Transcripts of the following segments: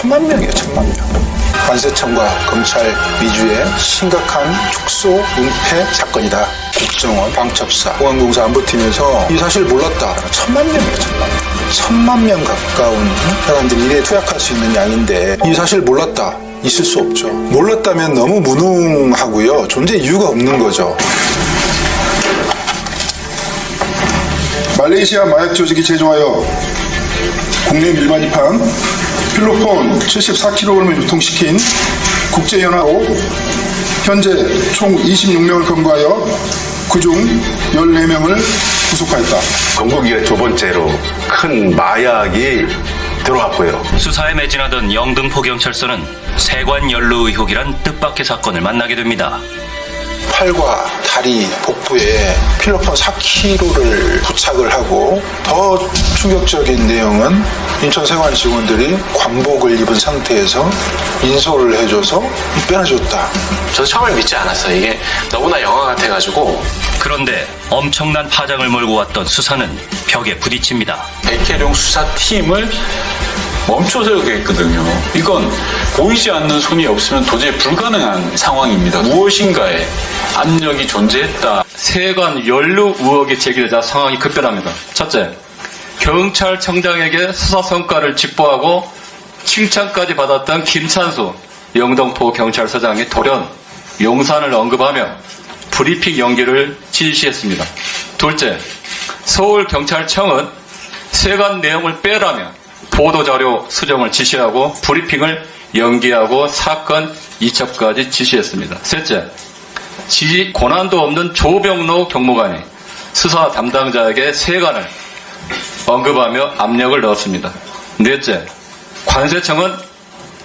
1,000만 명이에요, 1,000만 명. 관세청과 검찰 위주의 심각한 축소, 은폐 사건이다. 국정원, 방첩사, 공안공사 안보팀에서 이 사실 몰랐다. 1,000만 명이에요, 1,000만 명. 1,000만 명 가까운 사람들이 이래 투약할 수 있는 양인데 이 사실 몰랐다. 있을 수 없죠. 몰랐다면 너무 무능하고요. 존재 이유가 없는 거죠. 말레이시아 마약 조직이 제조하여 국내 밀반 입항 필로폰 74kg을 유통시킨 국제연합으로 현재 총 26명을 검거하여 그중 14명을 구속하였다. 건국 이래 두 번째로 큰 마약이 들어왔고요. 수사에 매진하던 영등포 경찰서는 세관 연루 의혹이란 뜻밖의 사건을 만나게 됩니다. 팔과 다리, 복부에 필로폰 4kg를 부착을 하고 더 충격적인 내용은 인천세관 직원들이 관복을 입은 상태에서 인솔을 해줘서 빼놔줬다. 저도 처음에 믿지 않았어요. 이게 너무나 영화 같아가지고. 그런데 엄청난 파장을 몰고 왔던 수사는 벽에 부딪힙니다. 백혜룡 수사팀을 멈춰서게 했거든요. 이건 보이지 않는 손이 없으면 도저히 불가능한 상황입니다. 무엇인가에 압력이 존재했다. 세관 연루 의혹이 제기되자 상황이 급변합니다. 첫째, 경찰청장에게 수사 성과를 직보하고 칭찬까지 받았던 김찬수 영등포 경찰서장이 돌연 용산을 언급하며 브리핑 연기를 지시했습니다. 둘째, 서울경찰청은 세관 내용을 빼라며 보도자료 수정을 지시하고 브리핑을 연기하고 사건 이첩까지 지시했습니다. 셋째, 지지 권한도 없는 조병로 경무관이 수사 담당자에게 세관을 언급하며 압력을 넣었습니다. 넷째, 관세청은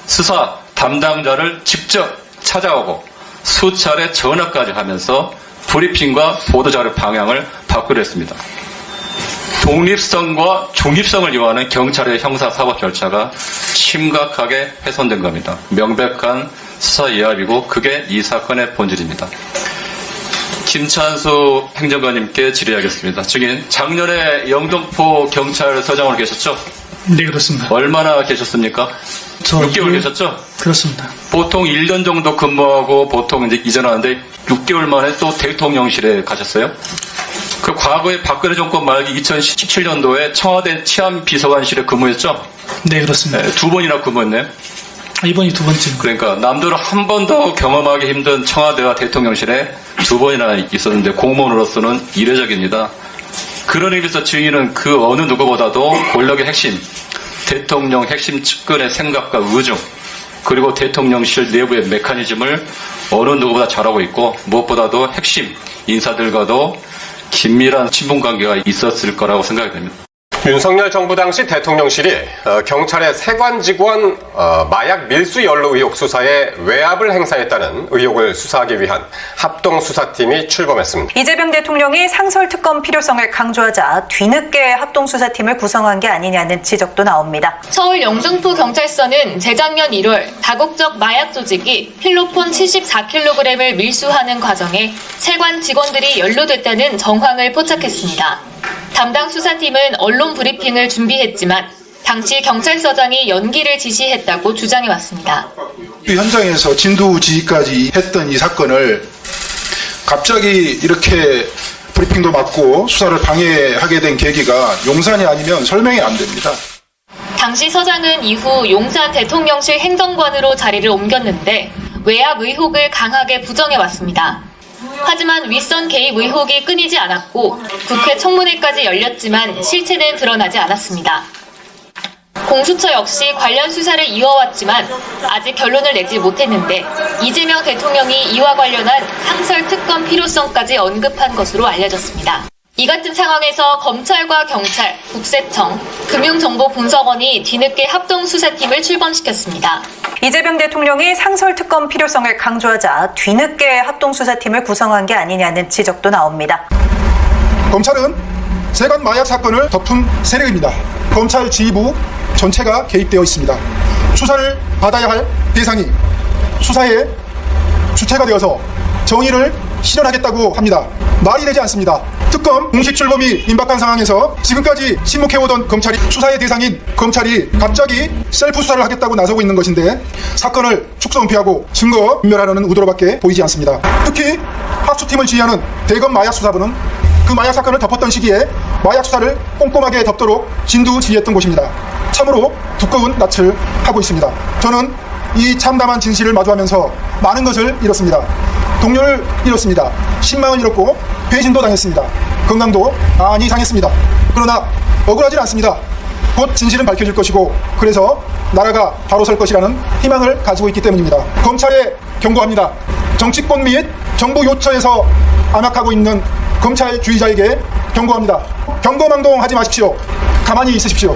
수사 담당자를 직접 찾아오고 수차례 전화까지 하면서 브리핑과 보도자료 방향을 바꾸려 했습니다. 독립성과 중립성을 요하는 경찰의 형사사법 절차가 심각하게 훼손된 겁니다. 명백한 수사 예합이고 그게 이 사건의 본질입니다. 김찬수 행정관님께 질의하겠습니다. 증인, 작년에 영등포 경찰서장으로 계셨죠? 네, 그렇습니다. 얼마나 계셨습니까? 6개월 계셨죠? 그렇습니다. 보통 1년 정도 근무하고 보통 이제 이전하는데 6개월 만에 또 대통령실에 가셨어요? 그 과거에 박근혜 정권 말기 2017년도에 청와대 치안비서관실에 근무했죠? 네, 그렇습니다. 네, 2번이나 근무했네요. 이번이 두 번째입니다. 그러니까 남들은 한 번도 경험하기 힘든 청와대와 대통령실에 2번이나 있었는데 공무원으로서는 이례적입니다. 그런 의미에서 증인은 그 어느 누구보다도 권력의 핵심, 대통령 핵심 측근의 생각과 의중, 그리고 대통령실 내부의 메커니즘을 어느 누구보다 잘하고 있고 무엇보다도 핵심 인사들과도 긴밀한 친분관계가 있었을 거라고 생각이 됩니다. 윤석열 정부 당시 대통령실이 경찰의 세관 직원 마약 밀수 연루 의혹 수사에 외압을 행사했다는 의혹을 수사하기 위한 합동수사팀이 출범했습니다. 이재명 대통령이 상설특검 필요성을 강조하자 뒤늦게 합동수사팀을 구성한 게 아니냐는 지적도 나옵니다. 서울 영등포 경찰서는 재작년 1월 다국적 마약 조직이 필로폰 74kg을 밀수하는 과정에 세관 직원들이 연루됐다는 정황을 포착했습니다. 담당 수사팀은 언론 브리핑을 준비했지만 당시 경찰서장이 연기를 지시했다고 주장해왔습니다. 현장에서 진두지휘까지 했던 이 사건을 갑자기 이렇게 브리핑도 맞고 수사를 방해하게 된 계기가 용산이 아니면 설명이 안 됩니다. 당시 서장은 이후 용산 대통령실 행정관으로 자리를 옮겼는데 외압 의혹을 강하게 부정해왔습니다. 하지만 윗선 개입 의혹이 끊이지 않았고 국회 청문회까지 열렸지만 실체는 드러나지 않았습니다. 공수처 역시 관련 수사를 이어왔지만 아직 결론을 내지 못했는데 이재명 대통령이 이와 관련한 상설 특검 필요성까지 언급한 것으로 알려졌습니다. 이 같은 상황에서 검찰과 경찰, 국세청, 금융정보분석원이 뒤늦게 합동수사팀을 출범시켰습니다. 이재명 대통령이 상설특검 필요성을 강조하자 뒤늦게 합동수사팀을 구성한 게 아니냐는 지적도 나옵니다. 검찰은 세관 마약 사건을 덮은 세력입니다. 검찰 지휘부 전체가 개입되어 있습니다. 수사를 받아야 할 대상이 수사의 주체가 되어서 정의를 실현하겠다고 합니다. 말이 되지 않습니다. 특검 공식 출범이 임박한 상황에서 지금까지 침묵해오던 검찰이 수사의 대상인 검찰이 갑자기 셀프 수사를 하겠다고 나서고 있는 것인데 사건을 축소 은폐하고 증거 인멸하려는 의도로밖에 보이지 않습니다. 특히 합수팀을 지휘하는 대검 마약수사부는 그 마약 사건을 덮었던 시기에 마약 수사를 꼼꼼하게 덮도록 진두지휘했던 곳입니다. 참으로 두꺼운 낯을 하고 있습니다. 저는 이 참담한 진실을 마주하면서 많은 것을 잃었습니다. 동료를 잃었습니다. 신망을 잃었고 배신도 당했습니다. 건강도 많이 상했습니다. 그러나 억울하진 않습니다. 곧 진실은 밝혀질 것이고 그래서 나라가 바로 설 것이라는 희망을 가지고 있기 때문입니다. 검찰에 경고합니다. 정치권 및 정부 요처에서 암약하고 있는 검찰주의자에게 경고합니다. 경거망동하지 마십시오. 가만히 있으십시오.